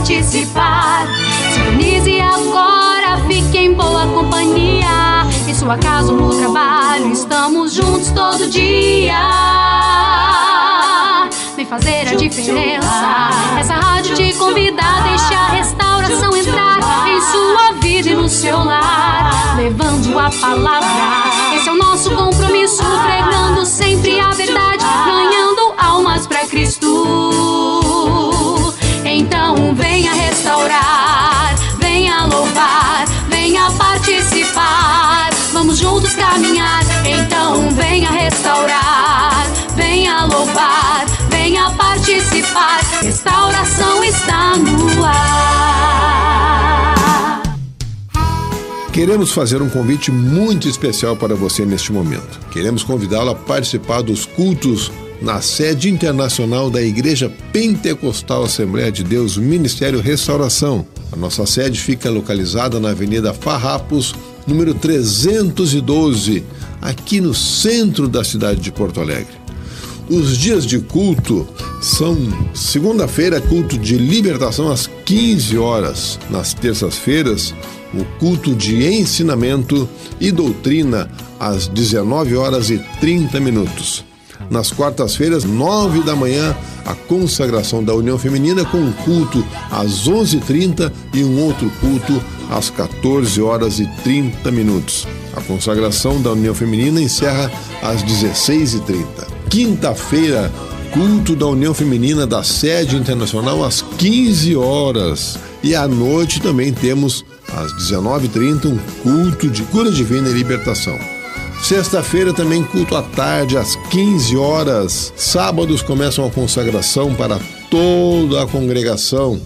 participar. Sintonize agora, fique em boa companhia. Em sua casa ou no trabalho, estamos juntos todo dia. Vem fazer a diferença. Essa rádio te convida a deixar a restauração entrar em sua vida e no seu lar, levando a palavra. Esse é o nosso compromisso, pregando sempre a verdade, ganhando almas para Cristo. Então venha restaurar, venha louvar, venha participar. Vamos juntos caminhar. Então venha restaurar, venha louvar, venha participar. Restauração está no ar. Queremos fazer um convite muito especial para você neste momento. Queremos convidá-lo a participar dos cultos na sede internacional da Igreja Pentecostal Assembleia de Deus, Ministério Restauração. A nossa sede fica localizada na Avenida Farrapos, número 312, aqui no centro da cidade de Porto Alegre. Os dias de culto são segunda-feira, culto de libertação às 15 horas. Nas terças-feiras, o culto de ensinamento e doutrina às 19 horas e 30 minutos. Nas quartas-feiras, 9 da manhã, a consagração da União Feminina com um culto às 11h30 e um outro culto às 14 horas e 30 minutos. A consagração da União Feminina encerra às 16h30. Quinta-feira, culto da União Feminina da Sede Internacional às 15 horas. E à noite também temos, às 19h30, um culto de cura divina e libertação. Sexta-feira também culto à tarde, às 15 horas. Sábados começam a consagração para toda a congregação,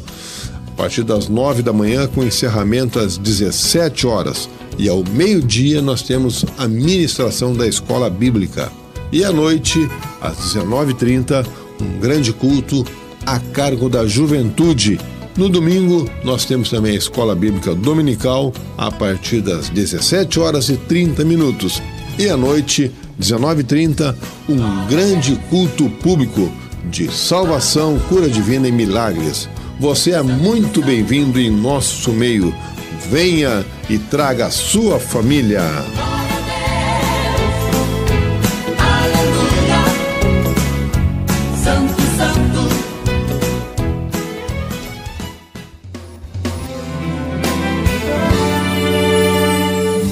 a partir das 9 da manhã, com encerramento às 17 horas. E ao meio-dia nós temos a ministração da escola bíblica. E à noite, às 19h30, um grande culto a cargo da juventude. No domingo, nós temos também a escola bíblica dominical, a partir das 17 horas e 30 minutos. E à noite, 19h30, um grande culto público de salvação, cura divina e milagres. Você é muito bem-vindo em nosso meio. Venha e traga a sua família.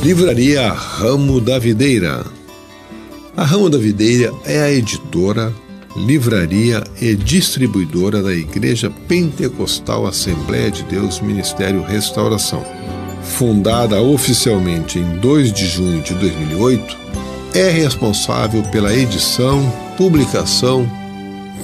Livraria Ramo da Videira. A Ramo da Videira é a editora, livraria e distribuidora da Igreja Pentecostal Assembleia de Deus Ministério Restauração. Fundada oficialmente em 2 de junho de 2008, é responsável pela edição, publicação,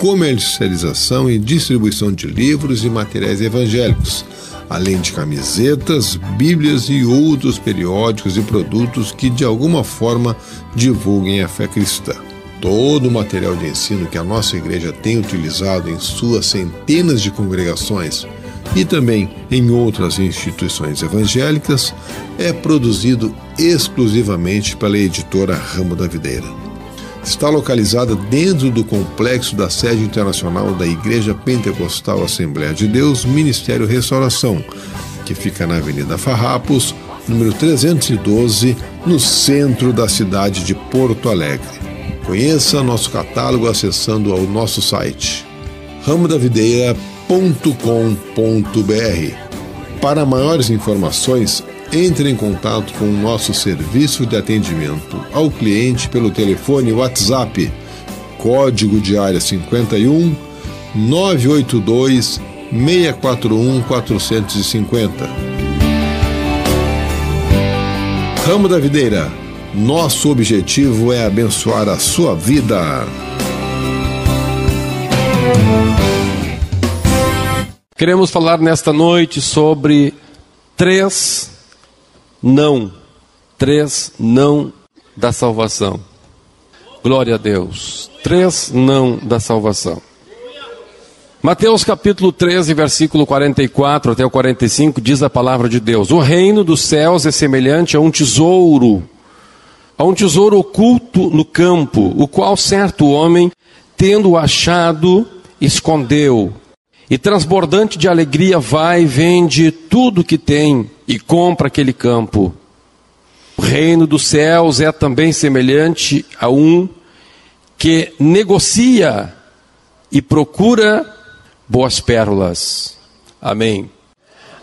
comercialização e distribuição de livros e materiais evangélicos, além de camisetas, bíblias e outros periódicos e produtos que de alguma forma divulguem a fé cristã. Todo o material de ensino que a nossa igreja tem utilizado em suas centenas de congregações e também em outras instituições evangélicas é produzido exclusivamente pela editora Ramo da Videira. Está localizada dentro do complexo da sede internacional da Igreja Pentecostal Assembleia de Deus, Ministério Restauração, que fica na Avenida Farrapos, número 312, no centro da cidade de Porto Alegre. Conheça nosso catálogo acessando ao nosso site ramodavideira.com.br. Para maiores informações, entre em contato com o nosso serviço de atendimento ao cliente pelo telefone WhatsApp, código de área 51 982 641 450. Ramo da Videira, nosso objetivo é abençoar a sua vida. Queremos falar nesta noite sobre 3 não da salvação. Glória a Deus. 3 não da salvação. Mateus capítulo 13, versículo 44 até o 45, diz a palavra de Deus: o reino dos céus é semelhante a um tesouro oculto no campo, o qual certo homem, tendo achado, escondeu. e transbordante de alegria vai, vende tudo que tem e compra aquele campo. O reino dos céus é também semelhante a um que negocia e procura boas pérolas. Amém.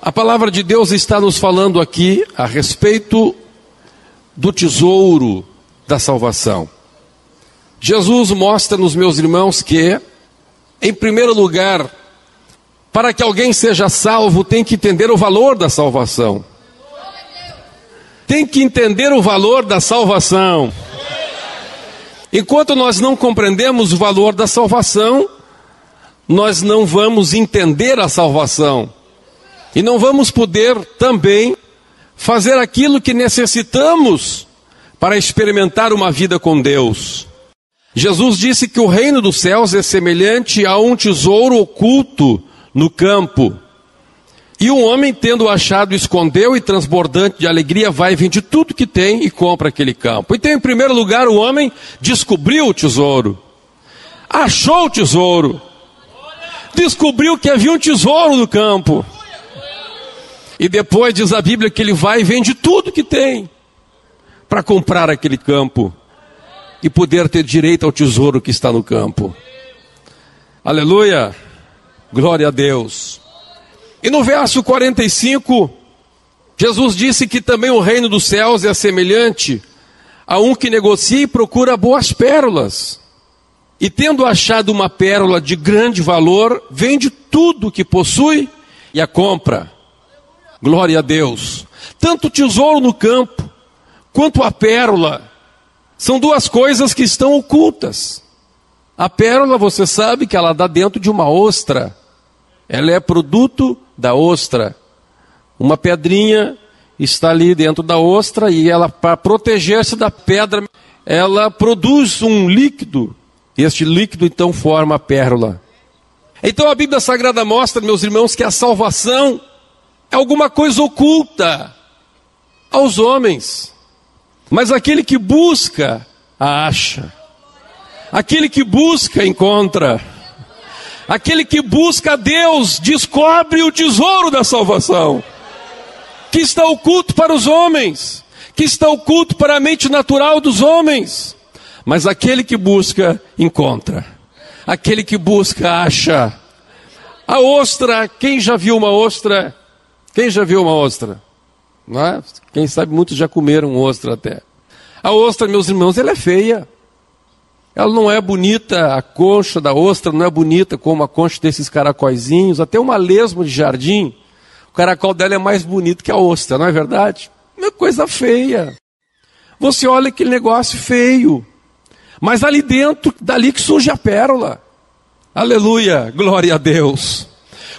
A palavra de Deus está nos falando aqui a respeito do tesouro da salvação. Jesus mostra-nos, meus irmãos, que, em primeiro lugar, para que alguém seja salvo, tem que entender o valor da salvação. Tem que entender o valor da salvação. Enquanto nós não compreendemos o valor da salvação, nós não vamos entender a salvação. E não vamos poder também fazer aquilo que necessitamos para experimentar uma vida com Deus. Jesus disse que o reino dos céus é semelhante a um tesouro oculto no campo. E um homem, tendo achado, escondeu, e transbordante de alegria vai, vende tudo que tem e compra aquele campo. Então, em primeiro lugar, o homem descobriu o tesouro. Achou o tesouro. Descobriu que havia um tesouro no campo. E depois diz a Bíblia que ele vai e vende tudo que tem para comprar aquele campo e poder ter direito ao tesouro que está no campo. Aleluia! Glória a Deus! E no verso 45, Jesus disse que também o reino dos céus é semelhante a um que negocia e procura boas pérolas. E tendo achado uma pérola de grande valor, vende tudo o que possui e a compra. Glória a Deus. Tanto o tesouro no campo, quanto a pérola, são duas coisas que estão ocultas. A pérola, você sabe que ela dá dentro de uma ostra. Ela é produto da ostra. Uma pedrinha está ali dentro da ostra e ela, para proteger-se da pedra, ela produz um líquido. Este líquido então forma a pérola. Então a Bíblia Sagrada mostra, meus irmãos, que a salvação é alguma coisa oculta aos homens. Mas aquele que busca, a acha. Aquele que busca, encontra. Aquele que busca a Deus, descobre o tesouro da salvação. Que está oculto para os homens. Que está oculto para a mente natural dos homens. Mas aquele que busca, encontra. Aquele que busca, acha. A ostra, quem já viu uma ostra? Quem já viu uma ostra? Não é? Quem sabe muitos já comeram ostra até. A ostra, meus irmãos, ela é feia. Ela não é bonita, a concha da ostra não é bonita como a concha desses caracóizinhos. Até uma lesma de jardim, o caracol dela é mais bonito que a ostra, não é verdade? Uma coisa feia. Você olha aquele negócio feio. Mas ali dentro, dali que surge a pérola. Aleluia, glória a Deus.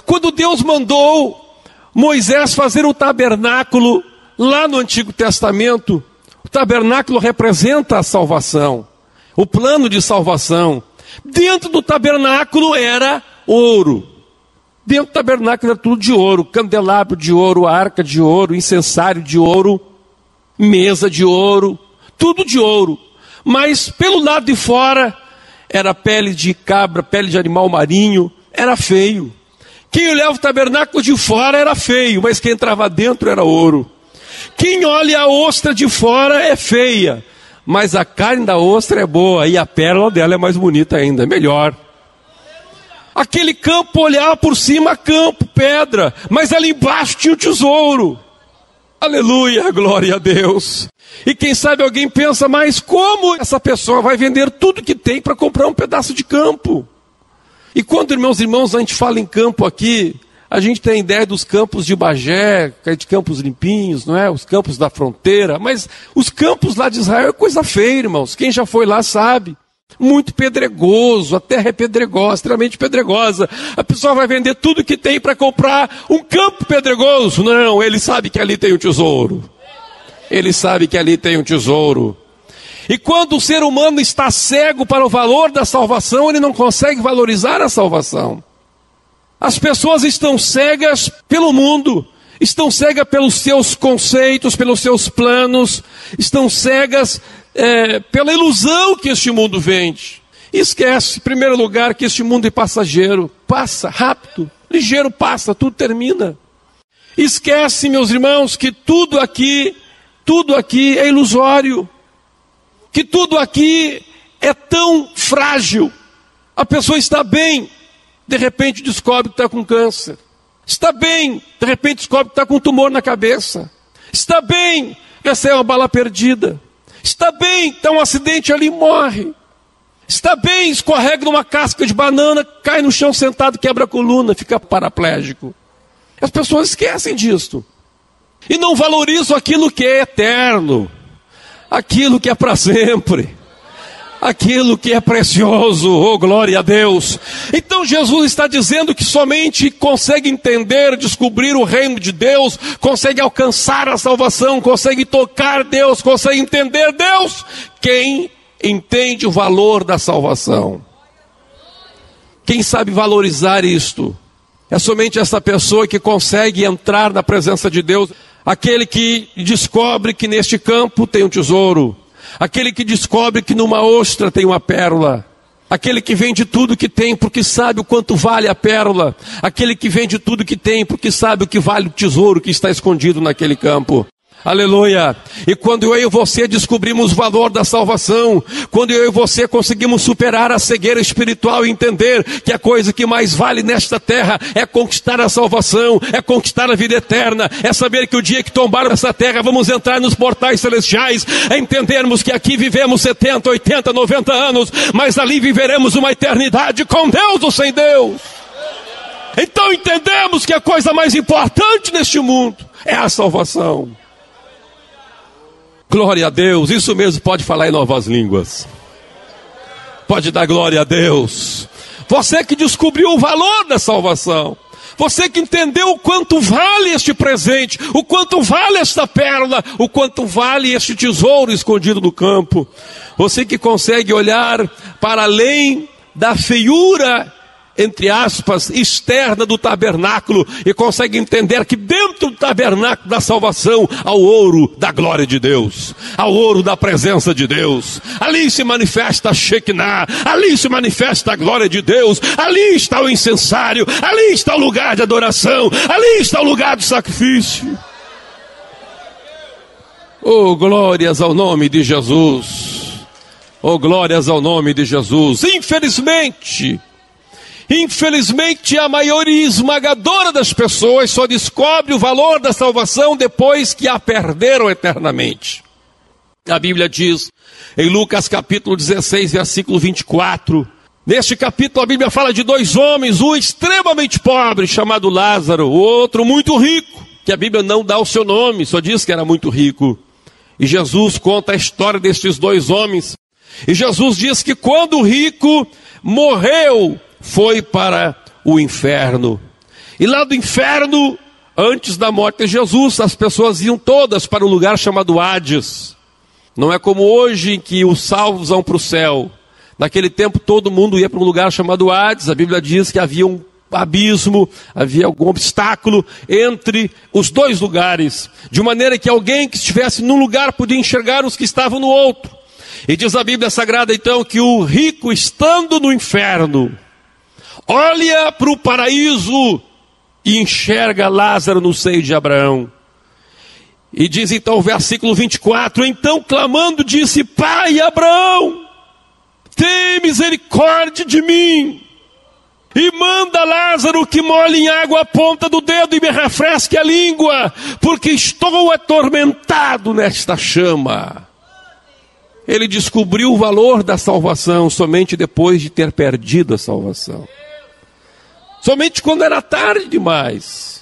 Quando Deus mandou Moisés fazer o tabernáculo lá no Antigo Testamento, o tabernáculo representa a salvação, o plano de salvação. Dentro do tabernáculo era ouro. Dentro do tabernáculo era tudo de ouro, candelabro de ouro, arca de ouro, incensário de ouro, mesa de ouro, tudo de ouro. Mas pelo lado de fora era pele de cabra, pele de animal marinho, era feio. Quem olhava o tabernáculo de fora era feio, mas quem entrava dentro era ouro. Quem olha a ostra de fora é feia, mas a carne da ostra é boa e a pérola dela é mais bonita ainda, é melhor. Aquele campo olhava por cima, campo, pedra, mas ali embaixo tinha o tesouro. Aleluia, glória a Deus. E quem sabe alguém pensa, mas como essa pessoa vai vender tudo que tem para comprar um pedaço de campo? E quando, irmãos e irmãos, a gente fala em campo aqui, a gente tem a ideia dos campos de Bagé, de campos limpinhos, não é? Os campos da fronteira, mas os campos lá de Israel é coisa feia, irmãos. Quem já foi lá sabe. Muito pedregoso, a terra é pedregosa, extremamente pedregosa. A pessoa vai vender tudo que tem para comprar um campo pedregoso. Não, ele sabe que ali tem um tesouro. Ele sabe que ali tem um tesouro. E quando o ser humano está cego para o valor da salvação, ele não consegue valorizar a salvação. As pessoas estão cegas pelo mundo, estão cegas pelos seus conceitos, pelos seus planos, estão cegas pela ilusão que este mundo vende. E esquece, em primeiro lugar, que este mundo é passageiro. passa, rápido, ligeiro passa, tudo termina. Esquece, meus irmãos, que tudo aqui é ilusório, que tudo aqui é tão frágil. A pessoa está bem, de repente descobre que está com câncer. Está bem, de repente descobre que está com um tumor na cabeça. Está bem, recebe uma bala perdida. Está bem, está um acidente ali e morre. Está bem, escorrega numa casca de banana, cai no chão sentado, quebra a coluna, fica paraplégico. As pessoas esquecem disso. E não valorizam aquilo que é eterno, aquilo que é para sempre, aquilo que é precioso, oh glória a Deus. Então Jesus está dizendo que somente consegue entender, descobrir o reino de Deus, consegue alcançar a salvação, consegue tocar Deus, consegue entender Deus, quem entende o valor da salvação. Quem sabe valorizar isto? É somente essa pessoa que consegue entrar na presença de Deus, aquele que descobre que neste campo tem um tesouro, aquele que descobre que numa ostra tem uma pérola, aquele que vende tudo que tem porque sabe o quanto vale a pérola, aquele que vende tudo que tem porque sabe o que vale o tesouro que está escondido naquele campo. Aleluia! E quando eu e você descobrimos o valor da salvação, quando eu e você conseguimos superar a cegueira espiritual e entender que a coisa que mais vale nesta terra é conquistar a salvação, é conquistar a vida eterna, é saber que o dia que tombar essa terra vamos entrar nos portais celestiais, é entendermos que aqui vivemos 70, 80, 90 anos, mas ali viveremos uma eternidade com Deus ou sem Deus. Então entendemos que a coisa mais importante neste mundo é a salvação. Glória a Deus, isso mesmo, pode falar em novas línguas. Pode dar glória a Deus. Você que descobriu o valor da salvação. Você que entendeu o quanto vale este presente, o quanto vale esta pérola, o quanto vale este tesouro escondido no campo. Você que consegue olhar para além da feiura, entre aspas, externa do tabernáculo e consegue entender que dentro do tabernáculo da salvação há o ouro da glória de Deus, há o ouro da presença de Deus. Ali se manifesta a Shekinah, ali se manifesta a glória de Deus, ali está o incensário, ali está o lugar de adoração, ali está o lugar do sacrifício. Oh, glórias ao nome de Jesus! Oh, glórias ao nome de Jesus! Infelizmente, a maioria esmagadora das pessoas só descobre o valor da salvação depois que a perderam eternamente. A Bíblia diz, em Lucas capítulo 16, versículo 24, neste capítulo a Bíblia fala de dois homens, um extremamente pobre, chamado Lázaro, o outro muito rico, que a Bíblia não dá o seu nome, só diz que era muito rico. E Jesus conta a história destes dois homens. E Jesus diz que quando o rico morreu, foi para o inferno. E lá do inferno, antes da morte de Jesus, as pessoas iam todas para um lugar chamado Hades. Não é como hoje em que os salvos vão para o céu. Naquele tempo todo mundo ia para um lugar chamado Hades. A Bíblia diz que havia um abismo, havia algum obstáculo entre os dois lugares, de maneira que alguém que estivesse num lugar podia enxergar os que estavam no outro. E diz a Bíblia Sagrada então que o rico, estando no inferno, olha para o paraíso e enxerga Lázaro no seio de Abraão. E diz então o versículo 24, então clamando disse, Pai Abraão, tem misericórdia de mim, e manda Lázaro que molhe em água a ponta do dedo e me refresque a língua, porque estou atormentado nesta chama. Ele descobriu o valor da salvação somente depois de ter perdido a salvação. Somente quando era tarde demais.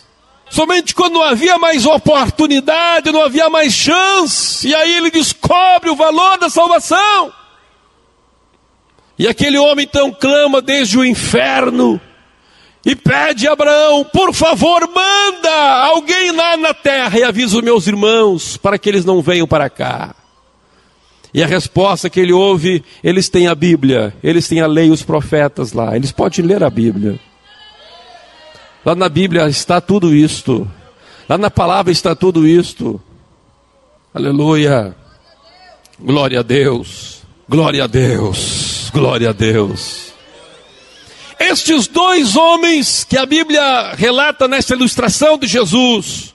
Somente quando não havia mais oportunidade, não havia mais chance. E aí ele descobre o valor da salvação. E aquele homem então clama desde o inferno e pede a Abraão, por favor, manda alguém lá na terra e avisa os meus irmãos para que eles não venham para cá. E a resposta que ele ouve, eles têm a Bíblia, eles têm a lei e os profetas lá, eles podem ler a Bíblia. Lá na Bíblia está tudo isto. Lá na palavra está tudo isto. Aleluia. Glória a Deus. Glória a Deus. Glória a Deus. Estes dois homens que a Bíblia relata nesta ilustração de Jesus,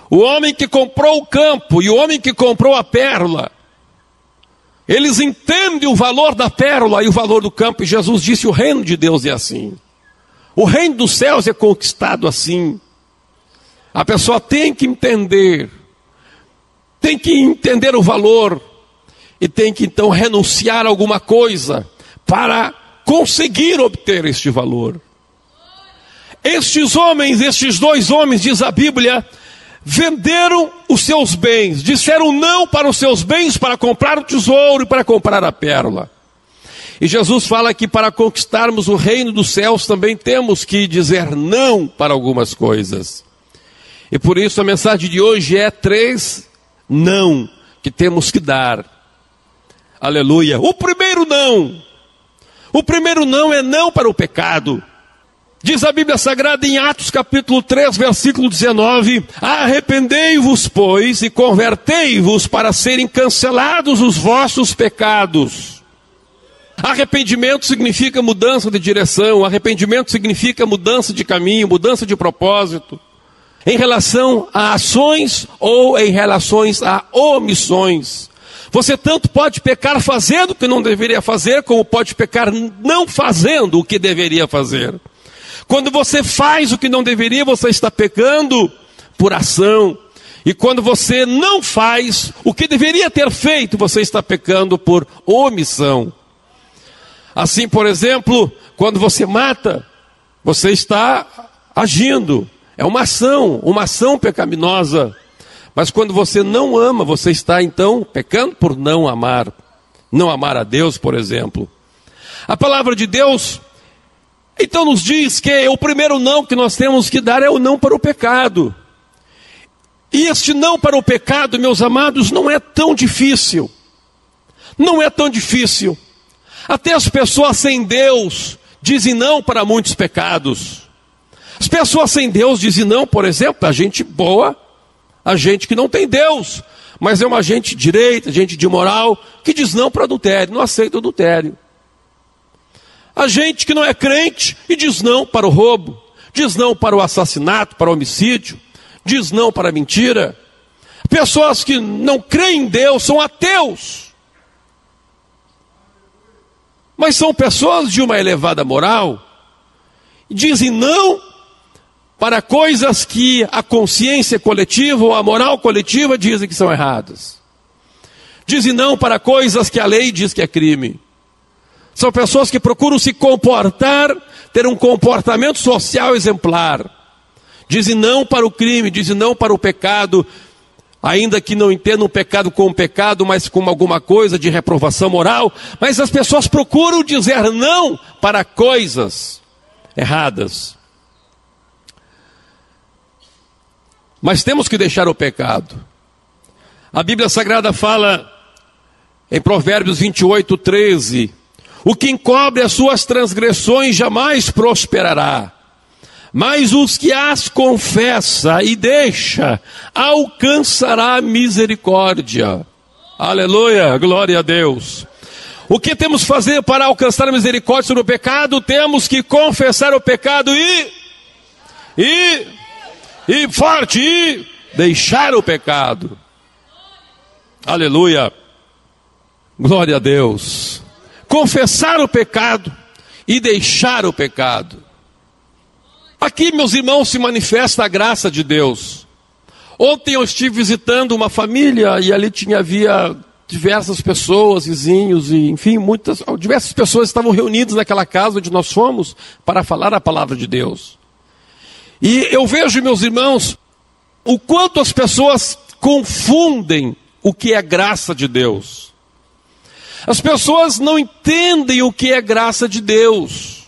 o homem que comprou o campo e o homem que comprou a pérola, eles entendem o valor da pérola e o valor do campo. E Jesus disse: o reino de Deus é assim. O reino dos céus é conquistado assim. A pessoa tem que entender o valor e tem que então renunciar a alguma coisa para conseguir obter este valor. Estes dois homens, diz a Bíblia, venderam os seus bens, disseram não para os seus bens para comprar o tesouro e para comprar a pérola. E Jesus fala que para conquistarmos o reino dos céus também temos que dizer não para algumas coisas. E por isso a mensagem de hoje é 3 não que temos que dar. Aleluia. O primeiro não é não para o pecado. Diz a Bíblia Sagrada em Atos capítulo 3, versículo 19: arrependei-vos, pois, e convertei-vos para serem cancelados os vossos pecados. Arrependimento significa mudança de direção, arrependimento significa mudança de caminho, mudança de propósito, em relação a ações ou em relações a omissões. Você tanto pode pecar fazendo o que não deveria fazer, como pode pecar não fazendo o que deveria fazer. Quando você faz o que não deveria, você está pecando por ação. E quando você não faz o que deveria ter feito, você está pecando por omissão. Assim, por exemplo, quando você mata, você está agindo. É uma ação pecaminosa. Mas quando você não ama, você está então pecando por não amar. Não amar a Deus, por exemplo. A palavra de Deus então nos diz que o primeiro não que nós temos que dar é o não para o pecado. E este não para o pecado, meus amados, não é tão difícil. Não é tão difícil. Até as pessoas sem Deus dizem não para muitos pecados. As pessoas sem Deus dizem não, por exemplo, a gente boa, a gente que não tem Deus, mas é uma gente direita, gente de moral, que diz não para adultério, não aceita adultério. A gente que não é crente e diz não para o roubo, diz não para o assassinato, para o homicídio, diz não para a mentira. Pessoas que não creem em Deus são ateus. Mas são pessoas de uma elevada moral, e dizem não para coisas que a consciência coletiva ou a moral coletiva dizem que são erradas. Dizem não para coisas que a lei diz que é crime. São pessoas que procuram se comportar, ter um comportamento social exemplar. Dizem não para o crime, dizem não para o pecado, ainda que não entendam o pecado como pecado, mas como alguma coisa de reprovação moral. Mas as pessoas procuram dizer não para coisas erradas. Mas temos que deixar o pecado. A Bíblia Sagrada fala em Provérbios 28, 13... o que encobre as suas transgressões jamais prosperará, mas os que as confessa e deixa, alcançará misericórdia. Aleluia, glória a Deus. O que temos que fazer para alcançar a misericórdia sobre o pecado? Temos que confessar o pecado e deixar o pecado. Aleluia, glória a Deus. Confessar o pecado e deixar o pecado. Aqui, meus irmãos, se manifesta a graça de Deus. Ontem eu estive visitando uma família e ali havia diversas pessoas, vizinhos, e enfim, diversas pessoas estavam reunidas naquela casa onde nós fomos para falar a palavra de Deus. E eu vejo, meus irmãos, o quanto as pessoas confundem o que é graça de Deus. As pessoas não entendem o que é graça de Deus.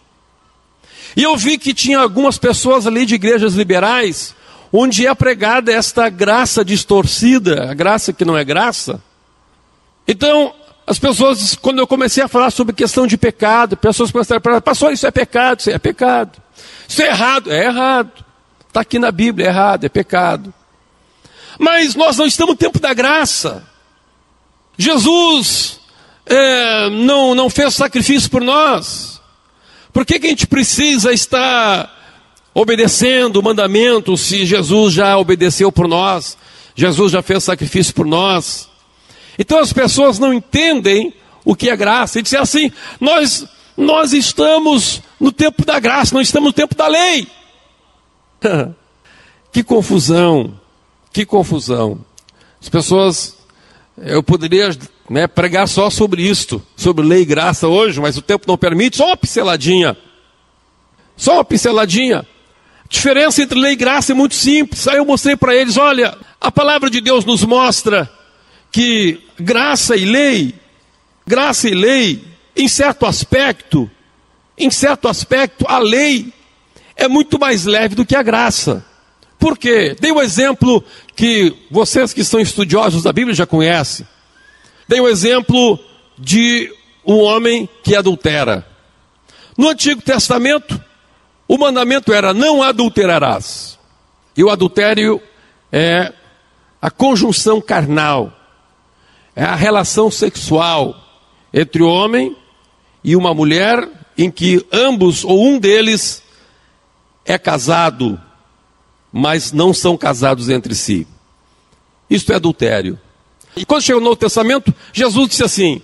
E eu vi que tinha algumas pessoas ali de igrejas liberais, onde é pregada esta graça distorcida, a graça que não é graça. Então, as pessoas, quando eu comecei a falar sobre questão de pecado, pessoas começaram a falar: pastor, isso é pecado, isso é pecado. Isso é errado. Está aqui na Bíblia, é errado, é pecado. Mas nós não estamos no tempo da graça. Jesus não fez sacrifício por nós. Por que a gente precisa estar obedecendo o mandamento se Jesus já obedeceu por nós? Jesus já fez sacrifício por nós. Então as pessoas não entendem o que é graça. E dizem assim, nós estamos no tempo da graça, não estamos no tempo da lei. Que confusão, que confusão. As pessoas, eu poderia pregar só sobre isto, sobre lei e graça hoje, mas o tempo não permite, só uma pinceladinha. Só uma pinceladinha. A diferença entre lei e graça é muito simples. Aí eu mostrei para eles, olha, a palavra de Deus nos mostra que graça e lei, em certo aspecto, a lei é muito mais leve do que a graça. Por quê? Dei um exemplo que vocês que são estudiosos da Bíblia já conhecem. Dei um exemplo de um homem que adultera. No Antigo Testamento, o mandamento era, não adulterarás. E o adultério é a conjunção carnal, é a relação sexual entre o homem e uma mulher, em que ambos ou um deles é casado, mas não são casados entre si. Isto é adultério. E quando chegou no Novo Testamento, Jesus disse assim,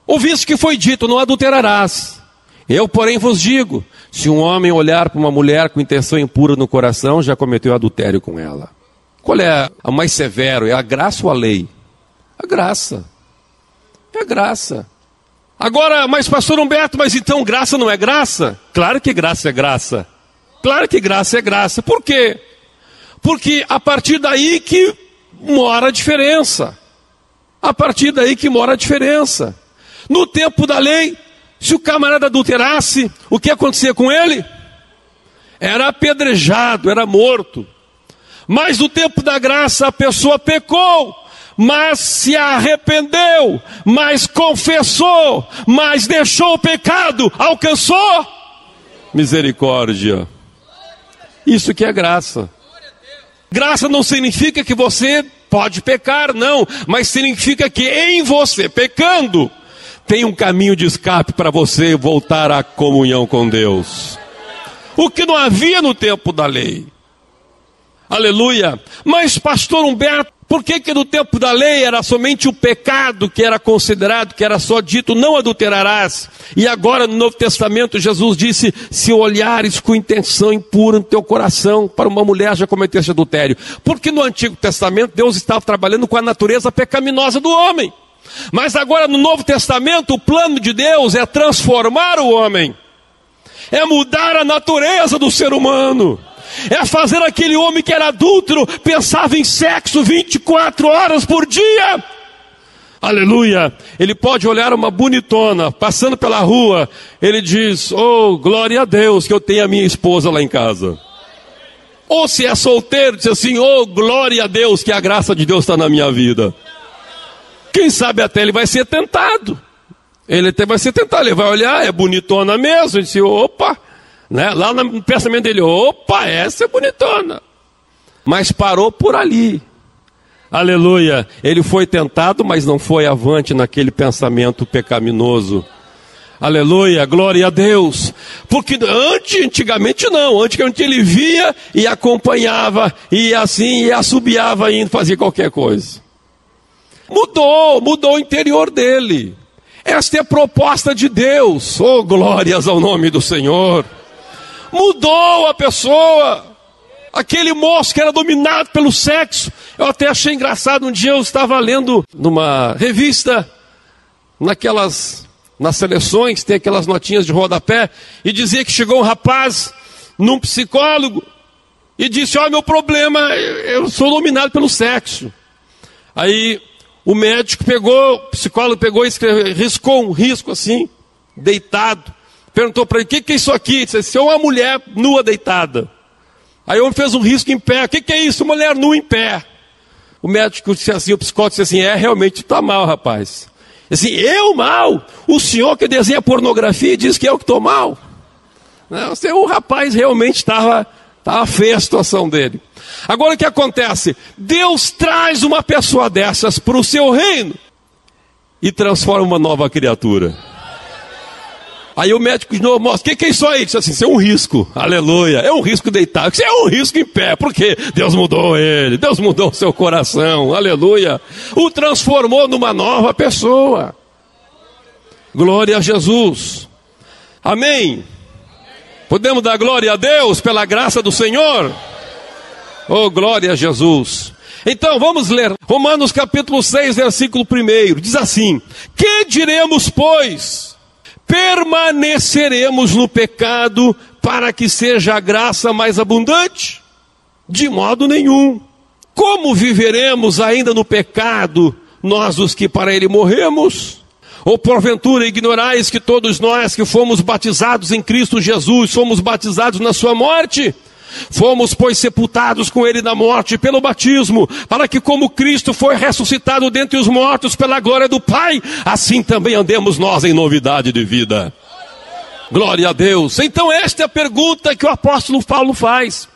ouviste que foi dito, não adulterarás. Eu, porém, vos digo, se um homem olhar para uma mulher com intenção impura no coração, já cometeu adultério com ela. Qual é a mais severo? É a graça ou a lei? A graça. É a graça. Agora, mas pastor Humberto, mas então graça não é graça? Claro que graça é graça. Claro que graça é graça. Por quê? Porque a partir daí que mora a diferença. A partir daí que mora a diferença. No tempo da lei, se o camarada adulterasse, o que acontecia com ele? Era apedrejado, era morto. Mas no tempo da graça a pessoa pecou, mas se arrependeu, mas confessou, mas deixou o pecado, alcançou misericórdia. Isso que é graça. Graça não significa que você pode pecar, não, mas significa que em você, pecando, tem um caminho de escape para você voltar à comunhão com Deus. O que não havia no tempo da lei. Aleluia. Mas pastor Humberto, por que no tempo da lei era somente o pecado que era considerado, que era só dito, não adulterarás? E agora no Novo Testamento Jesus disse, se olhares com intenção impura no teu coração para uma mulher, já cometeste adultério. Porque no Antigo Testamento Deus estava trabalhando com a natureza pecaminosa do homem. Mas agora no Novo Testamento o plano de Deus é transformar o homem. É mudar a natureza do ser humano. É fazer aquele homem que era adúltero, pensava em sexo 24 horas por dia. Aleluia. Ele pode olhar uma bonitona passando pela rua, ele diz, oh, glória a Deus que eu tenho a minha esposa lá em casa. Ou se é solteiro, diz assim, oh, glória a Deus que a graça de Deus está na minha vida. Quem sabe até ele vai ser tentado. Ele até vai ser tentado, ele vai olhar, é bonitona mesmo, ele diz, opa. Né? Lá no pensamento dele, opa, essa é bonitona. Mas parou por ali. Aleluia. Ele foi tentado, mas não foi avante naquele pensamento pecaminoso. Aleluia, glória a Deus. Porque antigamente não. Antigamente ele via e acompanhava, e assim, e assobiava indo fazer qualquer coisa. Mudou o interior dele. Esta é a proposta de Deus. Oh, glórias ao nome do Senhor. Mudou a pessoa. Aquele moço que era dominado pelo sexo. Eu até achei engraçado, um dia eu estava lendo numa revista, nas seleções, tem aquelas notinhas de rodapé, e dizia que chegou um rapaz num psicólogo e disse, ó, meu problema, eu sou dominado pelo sexo. Aí o médico o psicólogo pegou e riscou um risco assim, deitado. Perguntou para ele, o que é isso aqui? Ele disse, isso é uma mulher nua deitada. Aí o homem fez um risco em pé. O que é isso? Mulher nua em pé. O médico disse assim, o psicólogo disse assim, realmente está mal, rapaz. Assim, eu mal? O senhor que desenha pornografia diz que eu que estou mal? Não, o rapaz realmente estava feia a situação dele. Agora o que acontece? Deus traz uma pessoa dessas para o seu reino e transforma uma nova criatura. Aí o médico de novo mostra, o que é isso aí? Diz assim, isso é um risco, aleluia, é um risco deitado, isso é um risco em pé, porque Deus mudou ele, Deus mudou o seu coração, aleluia, o transformou numa nova pessoa. Glória a Jesus, amém? Podemos dar glória a Deus pela graça do Senhor? Oh, glória a Jesus. Então vamos ler Romanos capítulo 6, versículo 1, diz assim, que diremos, pois? Permaneceremos no pecado para que seja a graça mais abundante? De modo nenhum. Como viveremos ainda no pecado, nós os que para ele morremos? Ou porventura ignorais que todos nós que fomos batizados em Cristo Jesus, somos batizados na sua morte? Fomos, pois, sepultados com ele na morte pelo batismo, para que como Cristo foi ressuscitado dentre os mortos pela glória do Pai, assim também andemos nós em novidade de vida. Glória a Deus. Então esta é a pergunta que o apóstolo Paulo faz.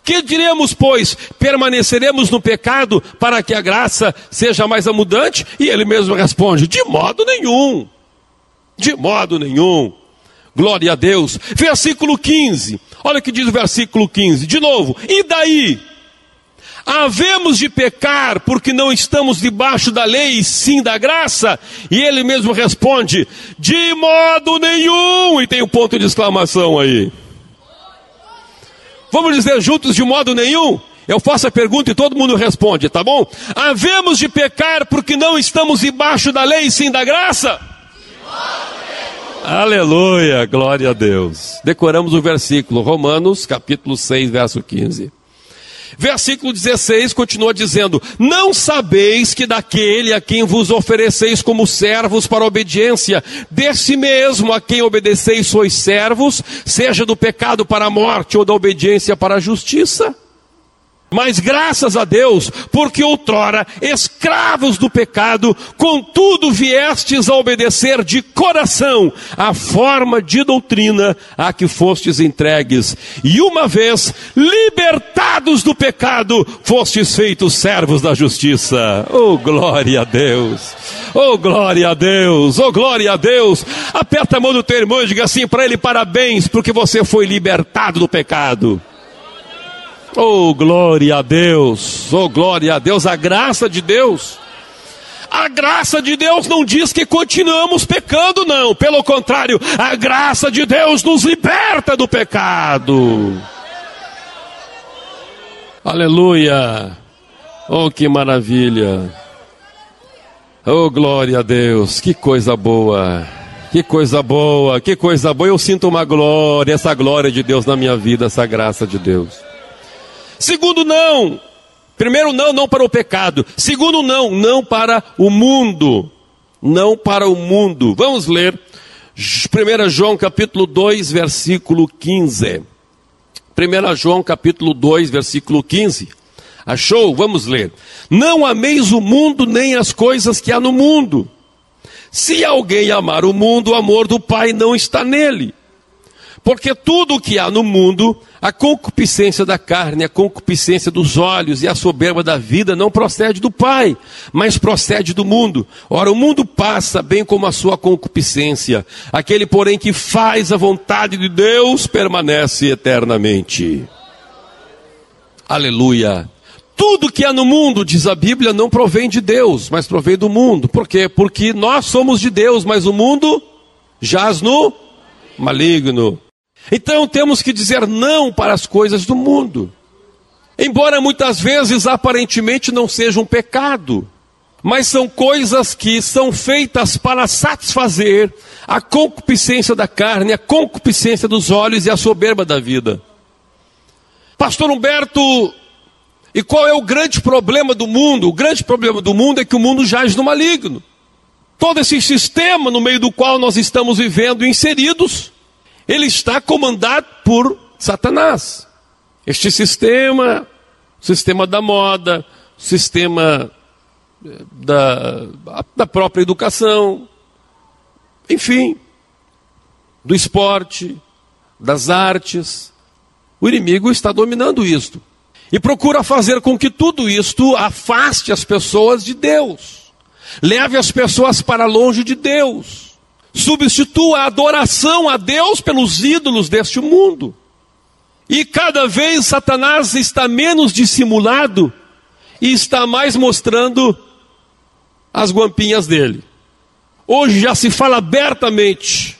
Que diremos, pois? Permaneceremos no pecado para que a graça seja mais abundante? E ele mesmo responde, de modo nenhum. De modo nenhum. Glória a Deus. Versículo 15. Olha o que diz o versículo 15. De novo. E daí? Havemos de pecar porque não estamos debaixo da lei e sim da graça? E ele mesmo responde, de modo nenhum. E tem um ponto de exclamação aí. Vamos dizer juntos, de modo nenhum? Eu faço a pergunta e todo mundo responde, tá bom? Havemos de pecar porque não estamos debaixo da lei e sim da graça? Aleluia, glória a Deus. Decoramos o versículo, Romanos capítulo 6, verso 15. Versículo 16 continua dizendo, não sabeis que daquele a quem vos ofereceis como servos para obediência, desse mesmo a quem obedeceis sois servos, seja do pecado para a morte ou da obediência para a justiça? Mas graças a Deus, porque outrora, escravos do pecado, contudo viestes a obedecer de coração a forma de doutrina a que fostes entregues. E uma vez libertados do pecado, fostes feitos servos da justiça. Oh, glória a Deus! Oh, glória a Deus! Oh, glória a Deus! Aperta a mão do teu irmão e diga assim para ele, parabéns, porque você foi libertado do pecado. Oh, glória a Deus, oh, glória a Deus, a graça de Deus. A graça de Deus não diz que continuamos pecando, não. Pelo contrário, a graça de Deus nos liberta do pecado. Aleluia. Oh, que maravilha. Oh, glória a Deus, que coisa boa. Que coisa boa, que coisa boa. Eu sinto uma glória, essa glória de Deus na minha vida, essa graça de Deus. Segundo não. Primeiro não, não para o pecado. Segundo não, não para o mundo. Não para o mundo. Vamos ler 1 João capítulo 2, versículo 15. 1 João capítulo 2, versículo 15. Achou? Vamos ler. Não ameis o mundo nem as coisas que há no mundo. Se alguém amar o mundo, o amor do Pai não está nele. Porque tudo o que há no mundo, a concupiscência da carne, a concupiscência dos olhos e a soberba da vida não procede do Pai, mas procede do mundo. Ora, o mundo passa, bem como a sua concupiscência. Aquele, porém, que faz a vontade de Deus, permanece eternamente. Aleluia. Tudo que há no mundo, diz a Bíblia, não provém de Deus, mas provém do mundo. Por quê? Porque nós somos de Deus, mas o mundo jaz no maligno. Então temos que dizer não para as coisas do mundo. Embora muitas vezes aparentemente não seja um pecado, mas são coisas que são feitas para satisfazer a concupiscência da carne, a concupiscência dos olhos e a soberba da vida. Pastor Humberto, e qual é o grande problema do mundo? O grande problema do mundo é que o mundo jaz no maligno. Todo esse sistema no meio do qual nós estamos vivendo inseridos, ele está comandado por Satanás. Este sistema, o sistema da moda, o sistema da própria educação, enfim, do esporte, das artes, o inimigo está dominando isto. E procura fazer com que tudo isto afaste as pessoas de Deus. Leve as pessoas para longe de Deus. substitua a adoração a Deus pelos ídolos deste mundo. E cada vez Satanás está menos dissimulado e está mais mostrando as guampinhas dele. Hoje já se fala abertamente.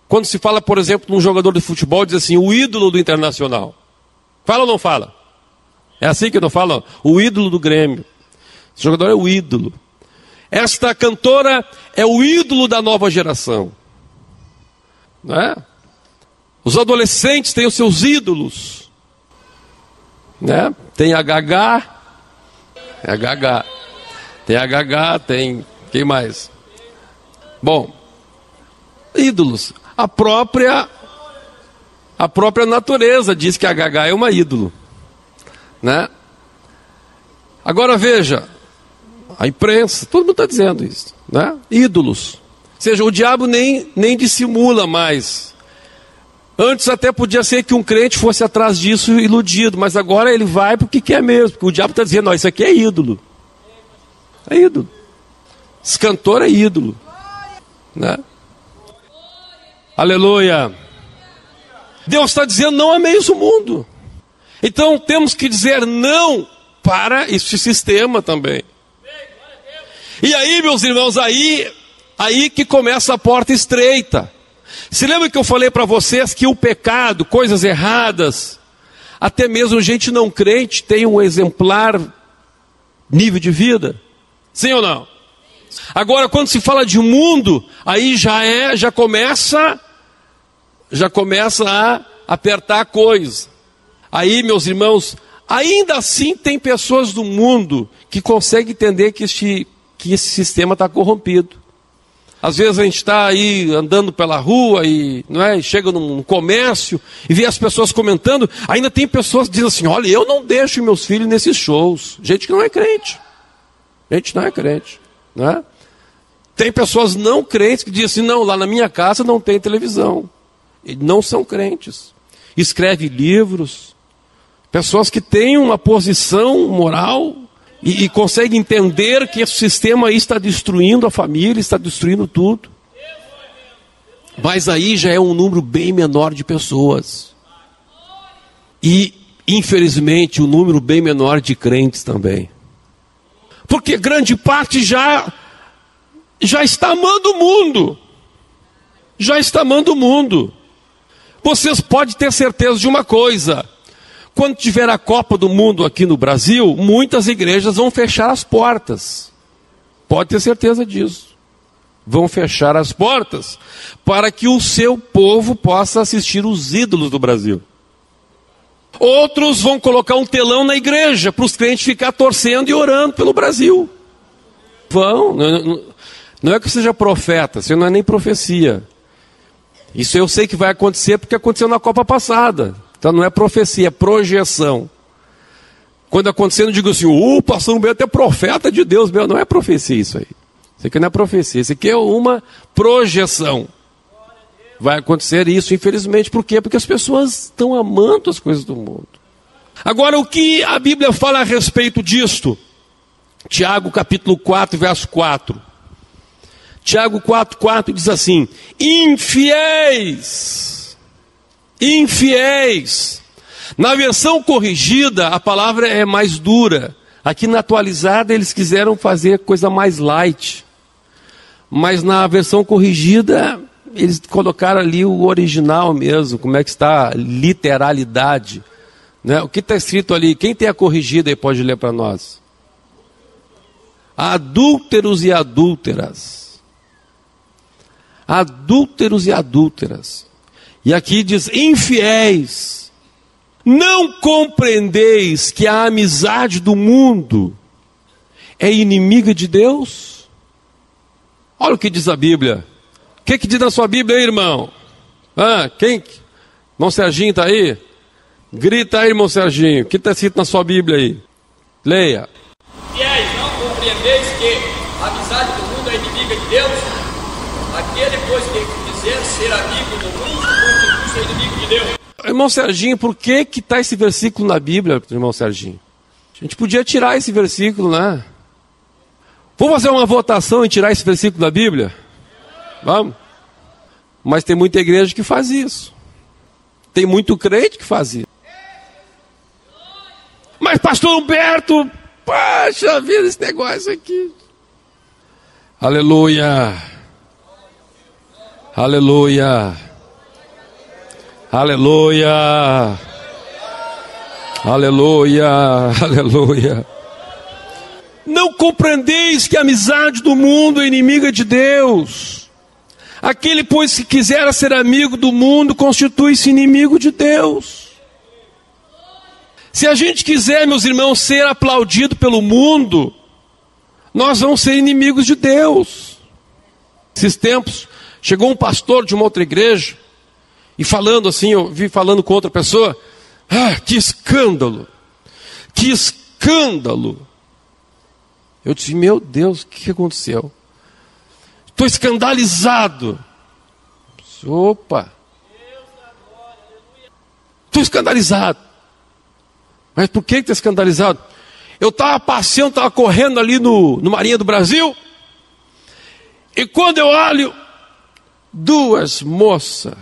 Quando se fala, por exemplo, de um jogador de futebol, diz assim, o ídolo do Internacional. Fala ou não fala? É assim que não fala? O ídolo do Grêmio. Esse jogador é o ídolo. Esta cantora é o ídolo da nova geração. Não é? Os adolescentes têm os seus ídolos. Né? Tem a Gagá. É a Gagá. Tem a Gagá, tem... Quem mais? Bom, ídolos. A própria natureza diz que a Gagá é uma ídolo. Né? Agora veja, a imprensa, todo mundo está dizendo isso. Né? Ídolos. Ou seja, o diabo nem dissimula mais. Antes até podia ser que um crente fosse atrás disso iludido, mas agora ele vai porque quer mesmo, porque o diabo está dizendo, isso aqui é ídolo. É ídolo. Esse cantor é ídolo. Né? Aleluia. Deus está dizendo, não ameis o mundo. Então temos que dizer não para este sistema também. E aí, meus irmãos, aí que começa a porta estreita. Se lembra que eu falei para vocês que o pecado, coisas erradas, até mesmo gente não crente tem um exemplar nível de vida? Sim ou não? Agora, quando se fala de mundo, aí já começa a apertar a coisa. Aí, meus irmãos, ainda assim tem pessoas do mundo que conseguem entender que esse sistema está corrompido. Às vezes a gente está aí andando pela rua e chega num comércio e vê as pessoas comentando. Ainda tem pessoas que dizem assim, olha, eu não deixo meus filhos nesses shows. Gente que não é crente. Né? Tem pessoas não crentes que dizem assim, não, lá na minha casa não tem televisão. E não são crentes. Escreve livros. Pessoas que têm uma posição moral e conseguem entender que esse sistema aí está destruindo a família, está destruindo tudo. Mas aí já é um número bem menor de pessoas. E, infelizmente, um número bem menor de crentes também. Porque grande parte já está amando o mundo. Já está amando o mundo. Vocês podem ter certeza de uma coisa. Quando tiver a Copa do Mundo aqui no Brasil, muitas igrejas vão fechar as portas. Pode ter certeza disso. Vão fechar as portas para que o seu povo possa assistir os ídolos do Brasil. Outros vão colocar um telão na igreja para os crentes ficar torcendo e orando pelo Brasil. Vão. Não é que seja profeta, isso não é nem profecia. Isso eu sei que vai acontecer porque aconteceu na Copa passada. Então não é profecia, é projeção. Quando acontecer, não digo assim, o pastor Humberto é profeta de Deus. Meu, não é profecia isso aí. Isso aqui não é profecia, isso aqui é uma projeção. Vai acontecer isso, infelizmente. Por quê? Porque as pessoas estão amando as coisas do mundo. Agora, o que a Bíblia fala a respeito disto? Tiago capítulo 4, verso 4. Tiago 4 diz assim, infiéis. Na versão corrigida, a palavra é mais dura. Aqui na atualizada, eles quiseram fazer coisa mais light. Mas na versão corrigida, eles colocaram ali o original mesmo, como é que está a literalidade. Né? O que está escrito ali? Quem tem a corrigida aí pode ler para nós. Adúlteros e adúlteras. Adúlteros e adúlteras. E aqui diz, infiéis, não compreendeis que a amizade do mundo é inimiga de Deus? Olha o que diz a Bíblia. O que diz na sua Bíblia aí, irmão? Quem? Irmão Serginho está aí? Grita aí, irmão Serginho. O que está escrito na sua Bíblia aí? Leia. Infiéis, não compreendeis que a amizade do mundo é inimiga de Deus? Aquele, pois, que quiser ser amigo do mundo, constitui-se inimigo de Deus. Irmão Serginho, por que está esse versículo na Bíblia, irmão Serginho? A gente podia tirar esse versículo, né? Vamos fazer uma votação e tirar esse versículo da Bíblia? Vamos? Mas tem muita igreja que faz isso. Tem muito crente que faz isso. Mas pastor Humberto, poxa vida, esse negócio aqui. Aleluia. Aleluia. Aleluia. Aleluia. Aleluia. Não compreendeis que a amizade do mundo é inimiga de Deus. Aquele, pois, que quiser ser amigo do mundo, constitui-se inimigo de Deus. Se a gente quiser, meus irmãos, ser aplaudido pelo mundo, nós vamos ser inimigos de Deus. Esses tempos, chegou um pastor de uma outra igreja, e falando assim, eu vi falando com outra pessoa, que escândalo, que escândalo. Eu disse, meu Deus, o que aconteceu? Estou escandalizado. Opa! Estou escandalizado. Mas por que está escandalizado? Eu estava passeando, estava correndo ali no Marinha do Brasil, e quando eu olho, duas moças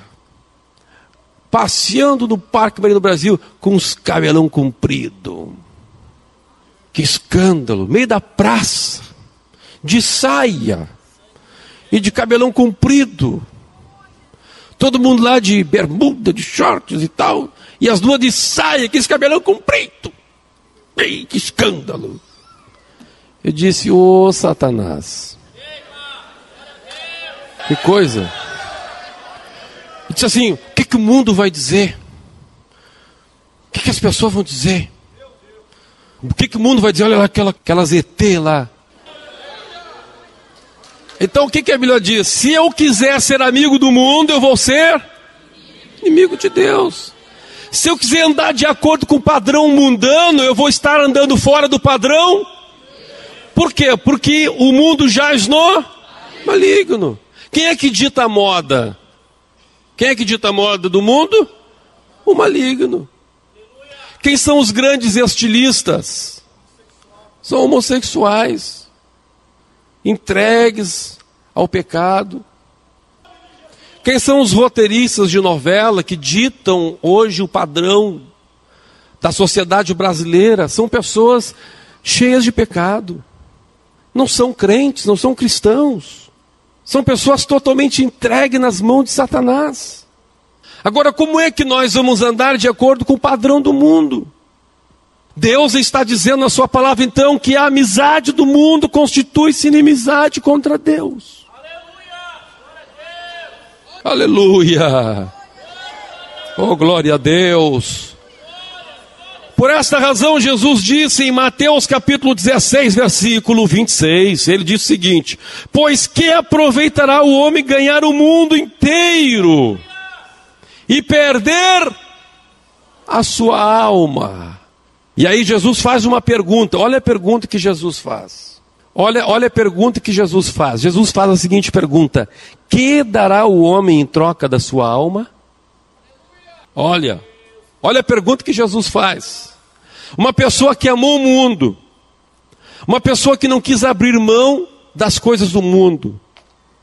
passeando no Parque Marinha do Brasil com os cabelão comprido. Que escândalo, meio da praça, de saia e de cabelão comprido. Todo mundo lá de bermuda, de shorts e tal, e as duas de saia, que esse cabelão comprido. Ei, que escândalo. Eu disse, ô Satanás, que coisa. Eu disse assim, o que o mundo vai dizer? O que as pessoas vão dizer? O que o mundo vai dizer? Olha lá, aquelas ET lá. Então o que a Bíblia diz? Se eu quiser ser amigo do mundo, eu vou ser inimigo de Deus. Se eu quiser andar de acordo com o padrão mundano, eu vou estar andando fora do padrão. Por quê? Porque o mundo jaz no maligno. Quem é que dita a moda? Quem é que dita a moda do mundo? O maligno. Quem são os grandes estilistas? São homossexuais, entregues ao pecado. Quem são os roteiristas de novela que ditam hoje o padrão da sociedade brasileira? São pessoas cheias de pecado. Não são crentes, não são cristãos. São pessoas totalmente entregues nas mãos de Satanás. Agora, como é que nós vamos andar de acordo com o padrão do mundo? Deus está dizendo na sua palavra, então, que a amizade do mundo constitui-se inimizade contra Deus. Aleluia! Aleluia! Oh, glória a Deus! Por esta razão, Jesus disse em Mateus capítulo 16, versículo 26, ele diz o seguinte, pois que aproveitará o homem ganhar o mundo inteiro e perder a sua alma? E aí Jesus faz uma pergunta, olha a pergunta que Jesus faz. Olha a pergunta que Jesus faz. Jesus faz a seguinte pergunta, que dará o homem em troca da sua alma? Olha a pergunta que Jesus faz. Uma pessoa que amou o mundo, uma pessoa que não quis abrir mão das coisas do mundo,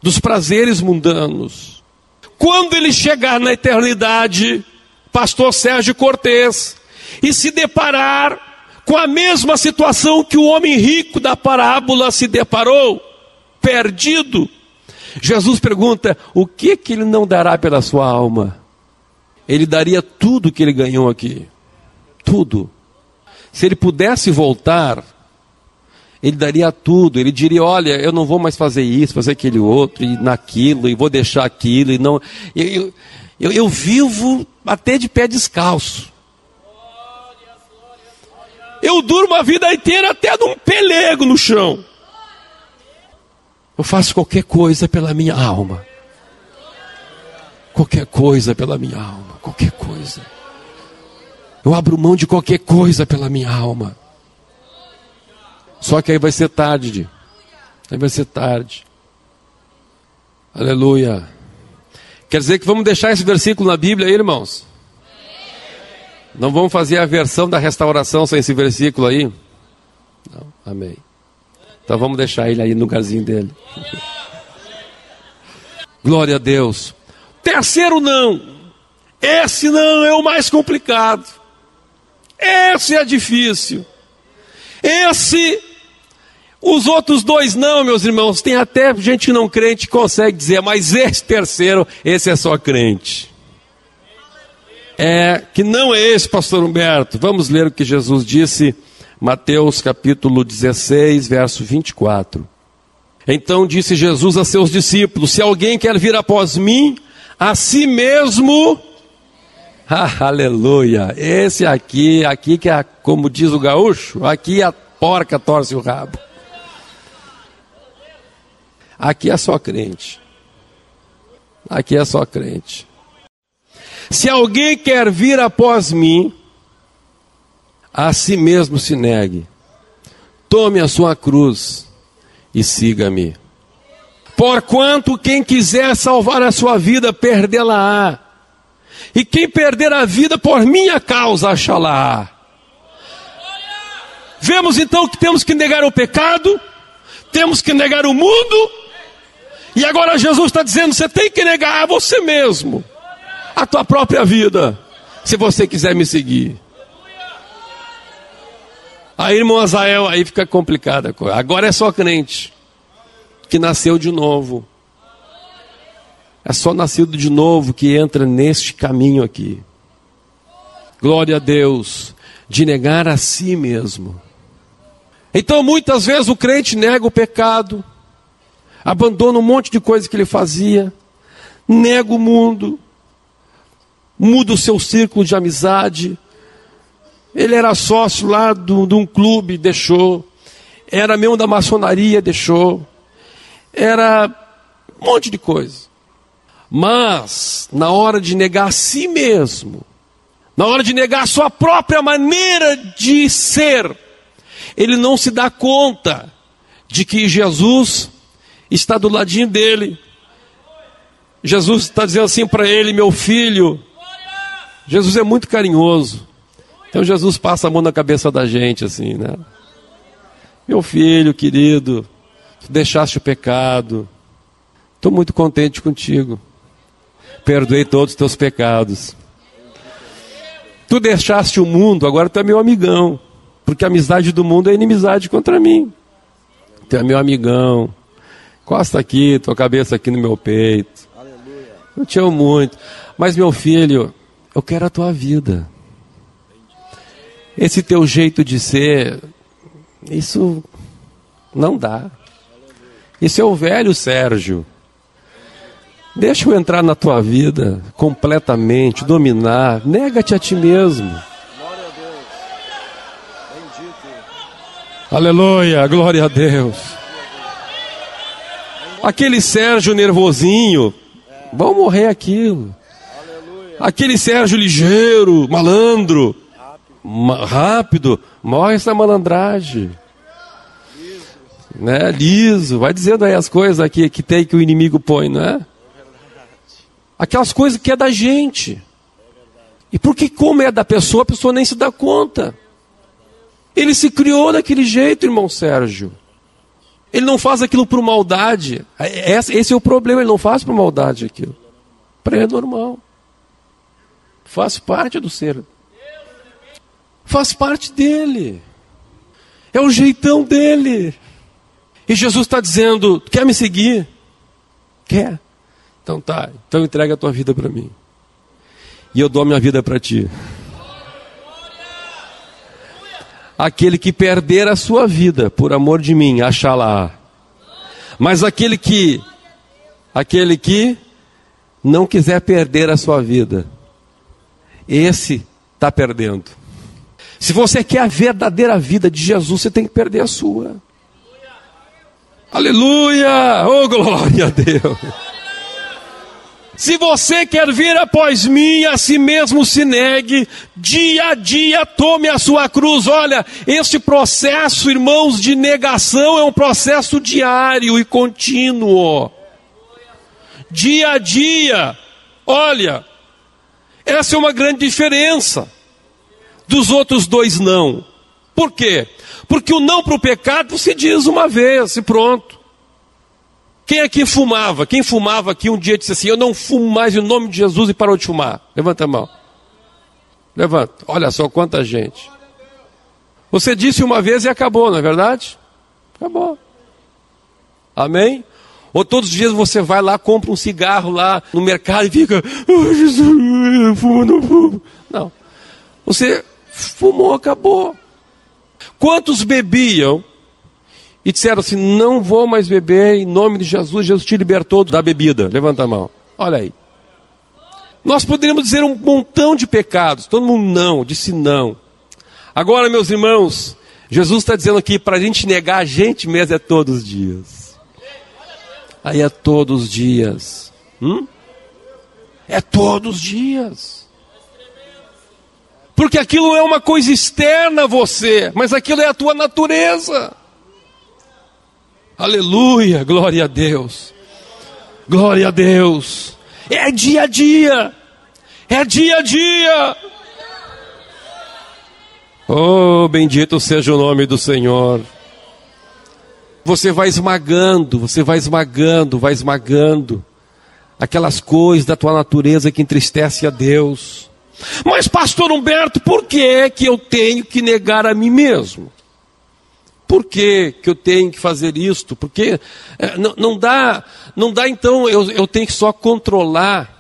dos prazeres mundanos. Quando ele chegar na eternidade, pastor Sérgio Cortez, e se deparar com a mesma situação que o homem rico da parábola se deparou, perdido, Jesus pergunta, o que ele não dará pela sua alma? Ele daria tudo que ele ganhou aqui, tudo. Se ele pudesse voltar, ele daria tudo, ele diria, olha, eu não vou mais fazer isso, fazer aquele outro, e naquilo, e vou deixar aquilo, e não... Eu vivo até de pé descalço. Eu durmo a vida inteira até num pelego no chão. Eu faço qualquer coisa pela minha alma. Qualquer coisa pela minha alma, qualquer coisa. Eu abro mão de qualquer coisa pela minha alma. Só que aí vai ser tarde. Aí vai ser tarde. Aleluia. Quer dizer que vamos deixar esse versículo na Bíblia aí, irmãos? Não vamos fazer a versão da restauração sem esse versículo aí? Não, amém. Então vamos deixar ele aí no lugarzinho dele. Glória a Deus. Terceiro não. Esse não é o mais complicado. Esse é difícil. Os outros dois não, meus irmãos. Tem até gente não crente que consegue dizer, mas esse terceiro, esse é só crente. Que não é esse, pastor Humberto. Vamos ler o que Jesus disse, Mateus capítulo 16, verso 24. Então disse Jesus a seus discípulos: se alguém quer vir após mim, a si mesmo... aleluia. Esse aqui que é, como diz o gaúcho, aqui a porca torce o rabo. Aqui é só crente. Aqui é só crente. Se alguém quer vir após mim, a si mesmo se negue. Tome a sua cruz e siga-me. Porquanto quem quiser salvar a sua vida, perdê-la-á. E quem perder a vida por minha causa, achá-la-á. Vemos então que temos que negar o pecado, temos que negar o mundo, e agora Jesus está dizendo, você tem que negar a você mesmo, a tua própria vida, se você quiser me seguir. Aí, irmão Azael, aí fica complicada a coisa. Agora é só crente que nasceu de novo. É só nascido de novo que entra neste caminho aqui. Glória a Deus, de negar a si mesmo. Então muitas vezes o crente nega o pecado, abandona um monte de coisa que ele fazia, nega o mundo, muda o seu círculo de amizade. Ele era sócio lá de um clube, deixou. Era membro da maçonaria, deixou. Era um monte de coisa. Mas, na hora de negar a si mesmo, na hora de negar a sua própria maneira de ser, ele não se dá conta de que Jesus está do ladinho dele. Jesus está dizendo assim para ele, meu filho. Jesus é muito carinhoso. Então Jesus passa a mão na cabeça da gente assim, né? Meu filho querido, tu deixaste o pecado. Estou muito contente contigo. Perdoei todos os teus pecados. Tu deixaste o mundo, agora tu é meu amigão. Porque a amizade do mundo é inimizade contra mim. Tu é meu amigão. Encosta aqui, tua cabeça aqui no meu peito. Eu te amo muito. Mas meu filho, eu quero a tua vida. Esse teu jeito de ser, isso não dá. Isso é o velho Sérgio. Deixa eu entrar na tua vida completamente, dominar. Nega-te a ti mesmo. Glória a Deus. Bendito. Aleluia, glória a Deus. Aquele Sérgio nervosinho, vão morrer aquilo. Aquele Sérgio ligeiro, malandro, rápido, morre essa malandragem. Né? Liso, vai dizendo aí as coisas aqui que tem que o inimigo põe, não é? Aquelas coisas que é da gente. E porque como é da pessoa, a pessoa nem se dá conta. Ele se criou daquele jeito, irmão Sérgio. Ele não faz aquilo por maldade. Esse é o problema, ele não faz por maldade aquilo. Para ele é normal. Faz parte do ser. Faz parte dele. É o jeitão dele. E Jesus está dizendo, quer me seguir? Quer? Então tá, então entrega a tua vida para mim. E eu dou a minha vida para ti. Aquele que perder a sua vida por amor de mim, achá-la. Mas aquele que não quiser perder a sua vida, esse está perdendo. Se você quer a verdadeira vida de Jesus, você tem que perder a sua. Aleluia! Oh, glória a Deus! Se você quer vir após mim, a si mesmo se negue, dia a dia tome a sua cruz. Olha, este processo, irmãos, de negação é um processo diário e contínuo. Dia a dia. Olha, essa é uma grande diferença dos outros dois não. Por quê? Porque o não para o pecado você diz uma vez e pronto. Quem aqui fumava? Quem fumava aqui um dia disse assim, eu não fumo mais em nome de Jesus, e parou de fumar? Levanta a mão. Levanta. Olha só quanta gente. Você disse uma vez e acabou, não é verdade? Acabou. Amém? Ou todos os dias você vai lá, compra um cigarro lá no mercado e fica, oh, Jesus, fumo, não fumo. Não. Você fumou, acabou. Quantos bebiam e disseram assim, não vou mais beber em nome de Jesus, Jesus te libertou da bebida? Levanta a mão. Olha aí. Nós poderíamos dizer um montão de pecados. Todo mundo não, disse não. Agora, meus irmãos, Jesus está dizendo aqui, para a gente negar a gente mesmo é todos os dias. Aí é todos os dias. É todos os dias. Porque aquilo não é uma coisa externa a você, mas aquilo é a tua natureza. Aleluia, glória a Deus. Glória a Deus. É dia a dia. É dia a dia. Oh, bendito seja o nome do Senhor. Você vai esmagando, vai esmagando aquelas coisas da tua natureza que entristece a Deus. Mas pastor Humberto, por que é que eu tenho que negar a mim mesmo? Por que eu tenho que fazer isto? Porque não dá então eu tenho que só controlar,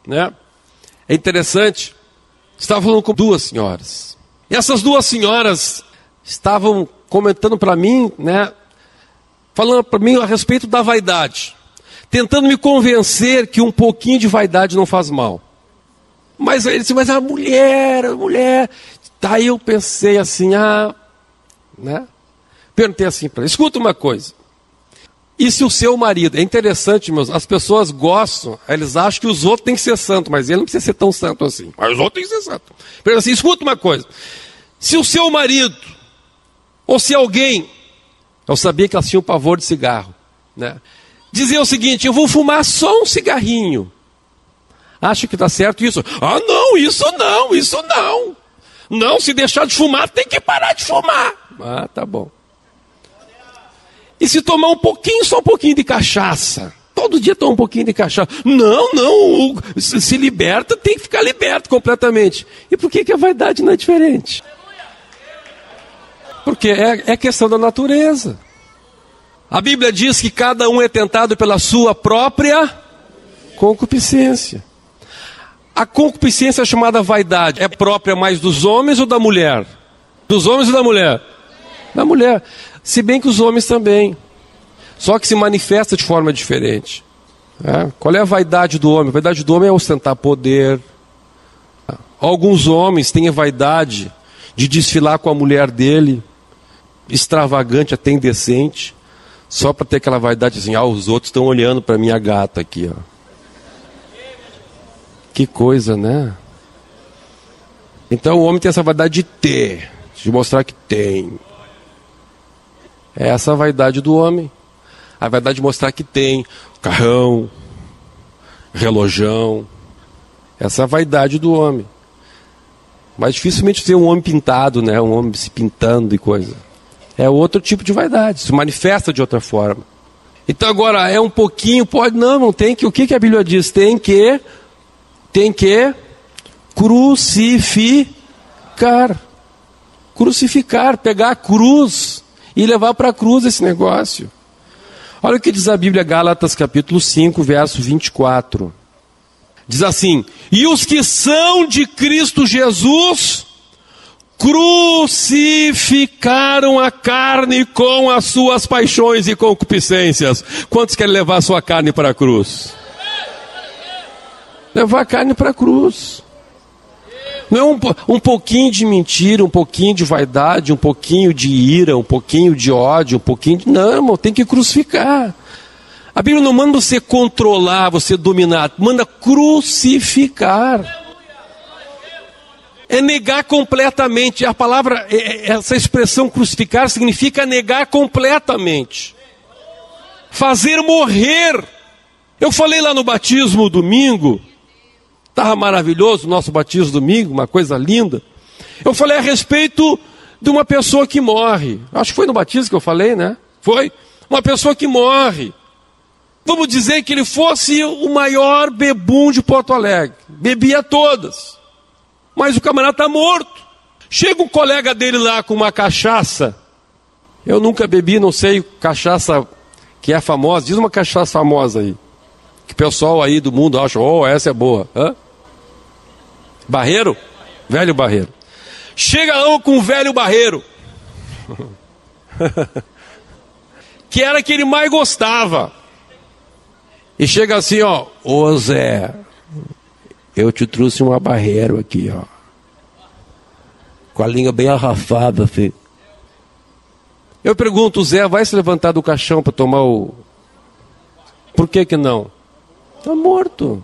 né? É interessante, estava falando com duas senhoras. E essas duas senhoras estavam comentando para mim, né? Falando para mim a respeito da vaidade. Tentando me convencer que um pouquinho de vaidade não faz mal. Mas ele disse, mas a mulher. Daí eu pensei assim, né? Perguntei assim para ele, escuta uma coisa. E se o seu marido, é interessante, meus, as pessoas gostam, eles acham que os outros têm que ser santos, mas ele não precisa ser tão santo assim. Mas os outros têm que ser santos. Perguntei assim, escuta uma coisa. Se o seu marido, ou se alguém, eu sabia que elas tinham pavor de cigarro, né? Dizia o seguinte, eu vou fumar só um cigarrinho. Acha que está certo isso? Não, isso não. Não, se deixar de fumar, tem que parar de fumar. Tá bom. E se tomar um pouquinho, só um pouquinho de cachaça? Todo dia toma um pouquinho de cachaça. Não, se liberta, tem que ficar liberto completamente. E por que a vaidade não é diferente? Porque é questão da natureza. A Bíblia diz que cada um é tentado pela sua própria concupiscência. A concupiscência chamada vaidade é própria mais dos homens ou da mulher? Dos homens ou da mulher? Da mulher. Se bem que os homens também. Só que se manifesta de forma diferente. Qual é a vaidade do homem? A vaidade do homem é ostentar poder. Alguns homens têm a vaidade de desfilar com a mulher dele, extravagante, até indecente, só para ter aquela vaidade assim, os outros estão olhando para minha gata aqui, ó. Que coisa, né? Então o homem tem essa vaidade de ter, de mostrar que tem. É essa a vaidade do homem. A vaidade de mostrar que tem carrão, relojão. Essa é a vaidade do homem. Mas dificilmente você vê um homem pintado, né? Um homem se pintando e coisa. É outro tipo de vaidade, se manifesta de outra forma. Então agora, é um pouquinho, pode, não tem que, o que a Bíblia diz? Tem que crucificar, pegar a cruz e levar para a cruz esse negócio. Olha o que diz a Bíblia, Gálatas capítulo 5, verso 24. Diz assim, e os que são de Cristo Jesus crucificaram a carne com as suas paixões e concupiscências. Quantos querem levar a sua carne para a cruz? Levar a carne para a cruz. Não é um pouquinho de mentira, um pouquinho de vaidade, um pouquinho de ira, um pouquinho de ódio, um pouquinho de... Não, irmão, tem que crucificar. A Bíblia não manda você controlar, você dominar, manda crucificar. É negar completamente. A palavra, essa expressão crucificar significa negar completamente. Fazer morrer. Eu falei lá no batismo domingo, estava maravilhoso o nosso batismo domingo, uma coisa linda. Eu falei a respeito de uma pessoa que morre. Acho que foi no batismo que eu falei, né? Foi. Uma pessoa que morre. Vamos dizer que ele fosse o maior bebum de Porto Alegre. Bebia todas. Mas o camarada está morto. Chega um colega dele lá com uma cachaça. Eu nunca bebi, não sei, cachaça que é famosa. Diz uma cachaça famosa aí. Que o pessoal aí do mundo acha, essa é boa. Hã? Barreiro? Velho Barreiro. Chega lá com o velho Barreiro. Que era que ele mais gostava. E chega assim, ô Zé, eu te trouxe uma Barreiro aqui, com a língua bem arrafada, assim. Eu pergunto, o Zé vai se levantar do caixão para tomar o... Por que não? Está morto.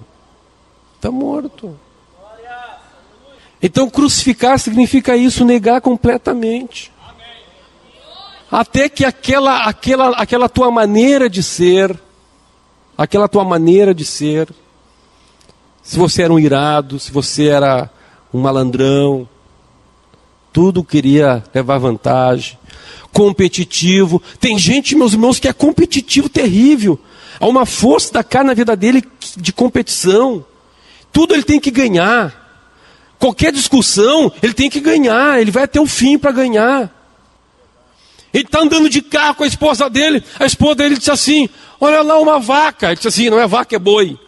Está morto. Então crucificar significa isso, negar completamente. Até que aquela tua maneira de ser, se você era um irado, se você era um malandrão, tudo queria levar vantagem, competitivo. Tem gente, meus irmãos, que é competitivo terrível. Há uma força da carne na vida dele de competição. Tudo ele tem que ganhar. Qualquer discussão, ele tem que ganhar. Ele vai até o fim para ganhar. Ele está andando de carro com a esposa dele. A esposa dele disse assim, olha lá uma vaca. Ele disse assim, não é vaca, é boi.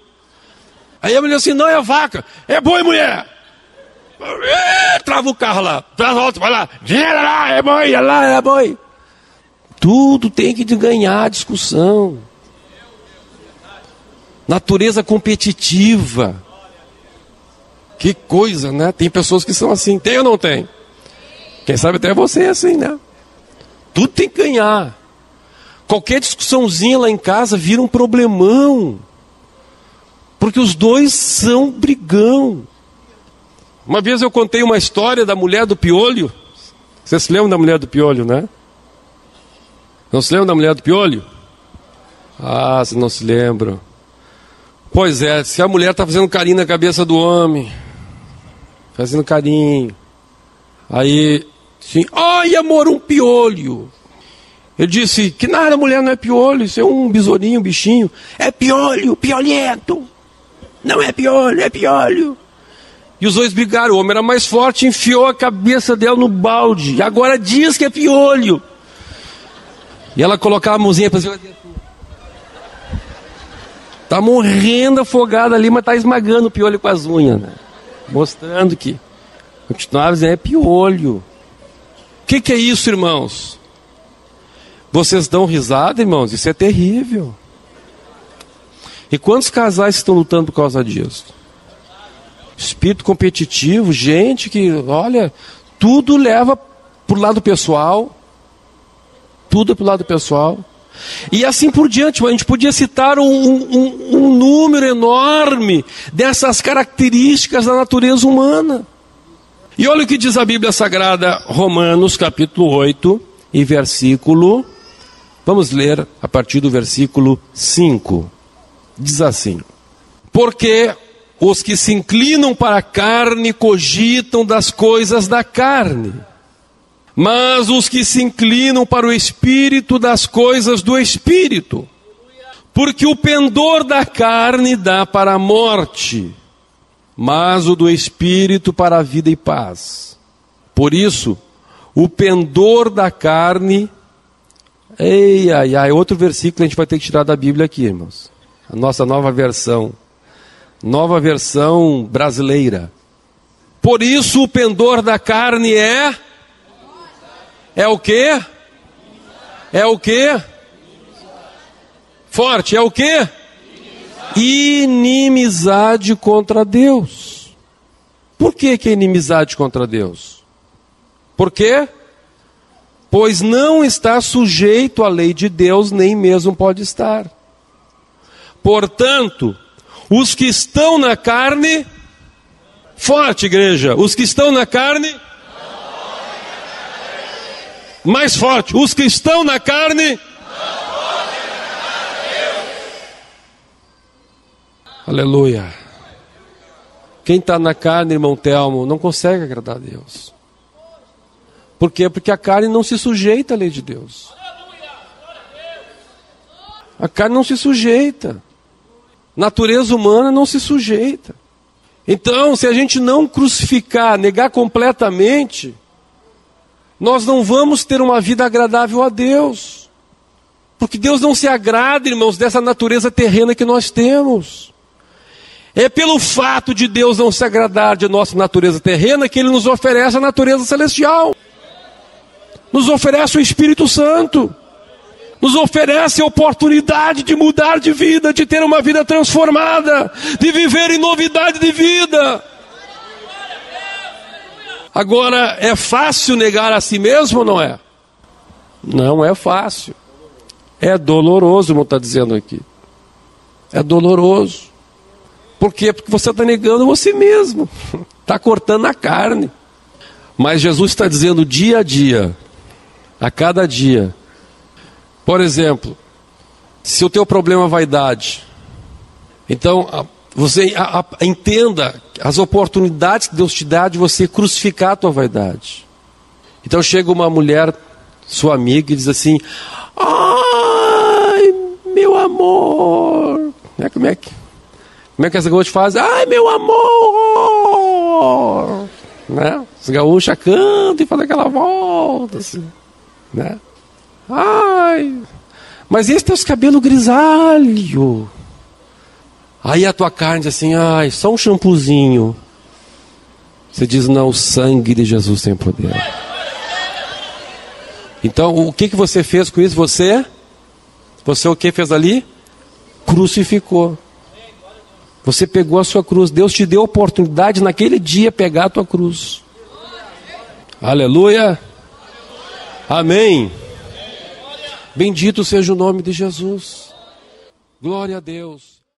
Aí a mulher disse assim, não é vaca, é boi, mulher. Trava o carro lá, traz a volta, vai lá, lá, é boi, lá, é boi. Tudo tem que ganhar a discussão. Natureza competitiva. Que coisa, né? Tem pessoas que são assim, tem ou não tem? Quem sabe até você é assim, né? Tudo tem que ganhar. Qualquer discussãozinha lá em casa vira um problemão. Porque os dois são brigão. Uma vez eu contei uma história da mulher do piolho. Vocês se lembram da mulher do piolho, né? Não se lembram da mulher do piolho? Ah, se não se lembram. Pois é, se a mulher está fazendo carinho na cabeça do homem. Fazendo carinho. Aí, assim, ai amor, um piolho. Ele disse, que nada, mulher, não é piolho, isso é um besourinho, um bichinho. É piolho, piolhento. Não é piolho, é piolho. E os dois brigaram, o homem era mais forte, enfiou a cabeça dela no balde. E agora diz que é piolho. E ela colocava a mãozinha para cima. Está morrendo afogada ali, mas está esmagando o piolho com as unhas, né? Mostrando que continuava dizendo, é piolho. O que é isso, irmãos? Vocês dão risada, irmãos? Isso é terrível. E quantos casais estão lutando por causa disso? Espírito competitivo, gente que, olha, tudo leva para o lado pessoal. Tudo é para o lado pessoal. E assim por diante, a gente podia citar um número enorme dessas características da natureza humana. E olha o que diz a Bíblia Sagrada, Romanos capítulo 8 e versículo, vamos ler a partir do versículo 5. Diz assim, porque os que se inclinam para a carne cogitam das coisas da carne, mas os que se inclinam para o Espírito das coisas do Espírito. Porque o pendor da carne dá para a morte, mas o do Espírito para a vida e paz. Por isso, o pendor da carne... outro versículo a gente vai ter que tirar da Bíblia aqui, irmãos. A nossa nova versão brasileira. Por isso, o pendor da carne é o quê? É o quê? Forte, é o quê? Inimizade contra Deus. Por que é inimizade contra Deus? Por quê? Pois não está sujeito à lei de Deus, nem mesmo pode estar. Portanto, os que estão na carne, forte igreja, os que estão na carne, mais forte, os que estão na carne, aleluia. Quem está na carne, irmão Telmo, não consegue agradar a Deus. Por quê? Porque a carne não se sujeita à lei de Deus. A carne não se sujeita. Natureza humana não se sujeita. Então, se a gente não crucificar, negar completamente, nós não vamos ter uma vida agradável a Deus. Porque Deus não se agrada, irmãos, dessa natureza terrena que nós temos. É pelo fato de Deus não se agradar de nossa natureza terrena que Ele nos oferece a natureza celestial. Nos oferece o Espírito Santo. Nos oferece a oportunidade de mudar de vida, de ter uma vida transformada, de viver em novidade de vida. Agora, é fácil negar a si mesmo ou não é? Não é fácil. É doloroso, como está dizendo aqui. É doloroso. Por quê? Porque você está negando você mesmo. Está cortando a carne. Mas Jesus está dizendo dia a dia, a cada dia. Por exemplo, se o teu problema é vaidade, então você entenda as oportunidades que Deus te dá de você crucificar a tua vaidade. Então chega uma mulher, sua amiga, e diz assim: ai, meu amor. Como é que essa gaúcha faz? Ai, meu amor. Né? As gaúchas cantam e fazem aquela volta assim, né? Ai, mas esse teus cabelos grisalho. Aí a tua carne diz assim: ai, só um shampoozinho. Você diz: não, o sangue de Jesus tem poder. Então, o que você fez com isso? Você o que fez ali? Crucificou. Você pegou a sua cruz. Deus te deu a oportunidade naquele dia pegar a tua cruz. Aleluia. Amém. Bendito seja o nome de Jesus. Glória a Deus.